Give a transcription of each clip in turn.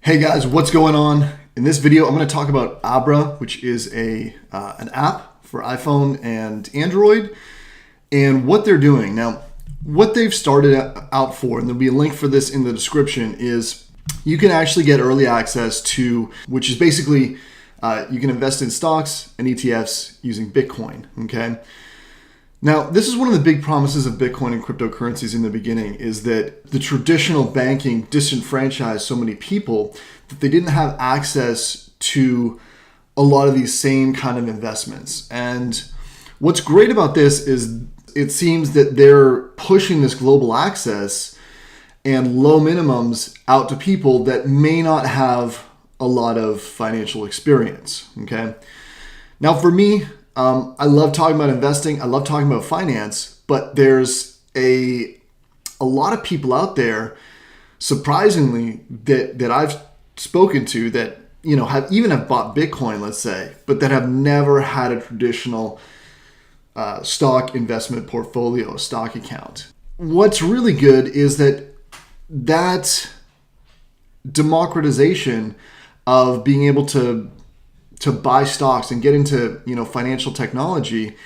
Hey guys, what's going on? In this video, I'm going to talk about Abra, which is an app for iPhone and Android, and what they're doing. Now, what they've started out for, and there'll be a link for this in the description, is you can actually get early access to, which is basically you can invest in stocks and ETFs using Bitcoin, okay? Now, this is one of the big promises of Bitcoin and cryptocurrencies in the beginning, is that the traditional banking disenfranchised so many people that they didn't have access to a lot of these same kind of investments. And what's great about this is it seems that they're pushing this global access and low minimums out to people that may not have a lot of financial experience, okay? Now, for me, I love talking about investing. I love talking about finance, but there's a lot of people out there, surprisingly, that I've spoken to that, you know, have bought Bitcoin, let's say, but that have never had a traditional stock investment portfolio, stock account. What's really good is that democratization of being able to buy stocks and get into, you know, financial technology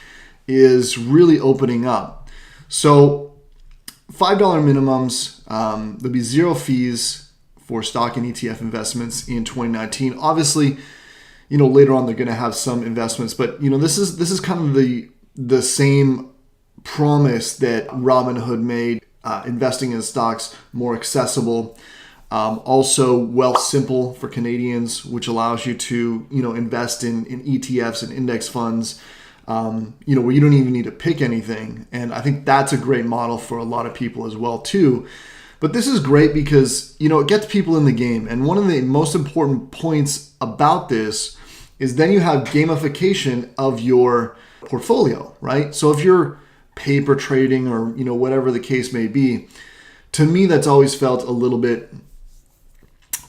is really opening up. So $5 minimums, there'll be zero fees for stock and ETF investments in 2019. Obviously, you know, later on they're going to have some investments, but you know, this is kind of the same promise that Robinhood made, investing in stocks more accessible. Also Wealthsimple for Canadians, which allows you to, you know, invest in ETFs and index funds, you know, where you don't even need to pick anything. And I think that's a great model for a lot of people as well too. But this is great because, you know, it gets people in the game. And one of the most important points about this is then you have gamification of your portfolio, right? So if you're paper trading or, you know, whatever the case may be, to me, that's always felt a little bit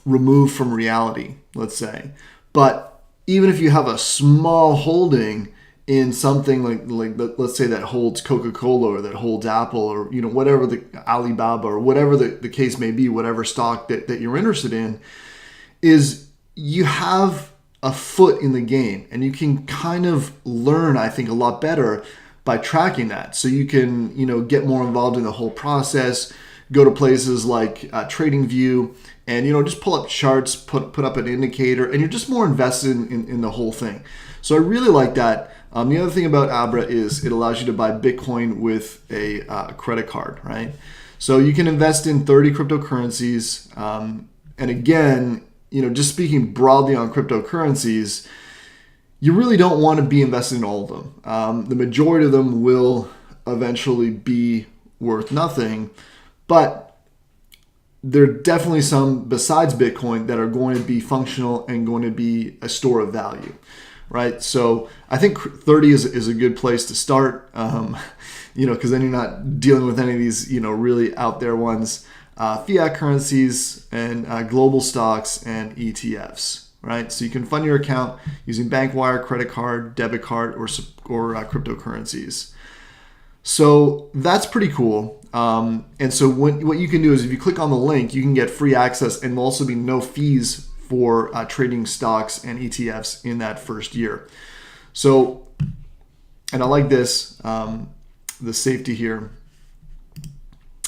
removed from reality, let's say. But even if you have a small holding in something like let's say that holds Coca-Cola or that holds Apple or, you know, whatever, the Alibaba or whatever the case may be, whatever stock that you're interested in, is you have a foot in the game and you can kind of learn, I think, a lot better by tracking that. So you can, you know, get more involved in the whole process, go to places like TradingView and, you know, just pull up charts, put up an indicator, and you're just more invested in the whole thing. So I really like that. The other thing about Abra is it allows you to buy Bitcoin with a credit card, right? So you can invest in 30 cryptocurrencies. And again, you know, just speaking broadly on cryptocurrencies, you really don't want to be invested in all of them. The majority of them will eventually be worth nothing, but there are definitely some besides Bitcoin that are going to be functional and going to be a store of value, right? So I think 30 is a good place to start, you know, because then you're not dealing with any of these, you know, really out there ones, fiat currencies and global stocks and ETFs, right? So you can fund your account using bank wire, credit card, debit card, or cryptocurrencies. So that's pretty cool. And so what you can do is if you click on the link, you can get free access and there'll also be no fees for trading stocks and ETFs in that first year. So, and I like this, the safety here,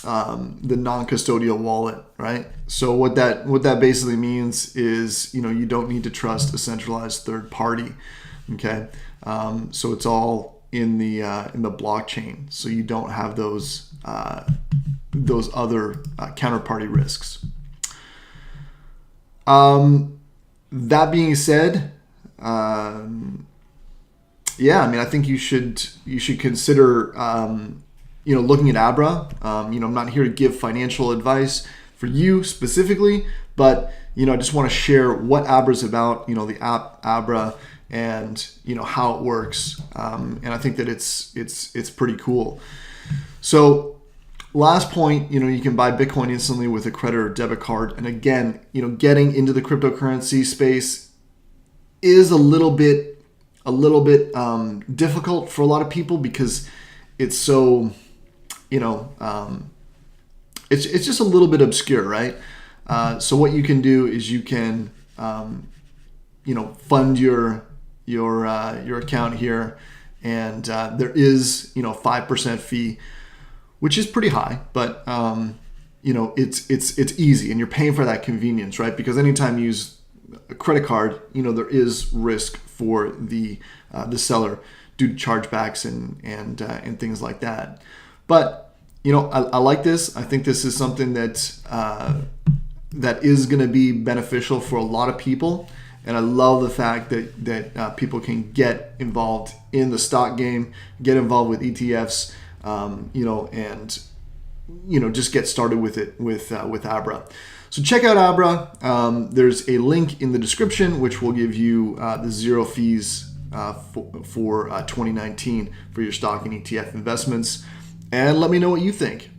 the non-custodial wallet, right? So what that basically means is, you know, you don't need to trust a centralized third party, okay? So it's all in the blockchain, so you don't have those other counterparty risks. That being said, yeah, I mean, I think you should consider you know, looking at Abra. You know, I'm not here to give financial advice for you specifically, but you know, I just want to share what Abra is about. You know, the app Abra, and you know how it works, and I think that it's pretty cool. So last point, you know, you can buy Bitcoin instantly with a credit or debit card, and again, you know, getting into the cryptocurrency space is a little bit difficult for a lot of people because it's so, you know, it's just a little bit obscure, right? So what you can do is you can fund your account here, and there is 5% fee, which is pretty high, but it's easy, and you're paying for that convenience, right? Because anytime you use a credit card, there is risk for the seller due to chargebacks and things like that. But I like this. I think this is something that is going to be beneficial for a lot of people. And I love the fact that people can get involved in the stock game, get involved with ETFs, and just get started with it with Abra. So check out Abra. There's a link in the description which will give you the zero fees for 2019 for your stock and ETF investments. And let me know what you think.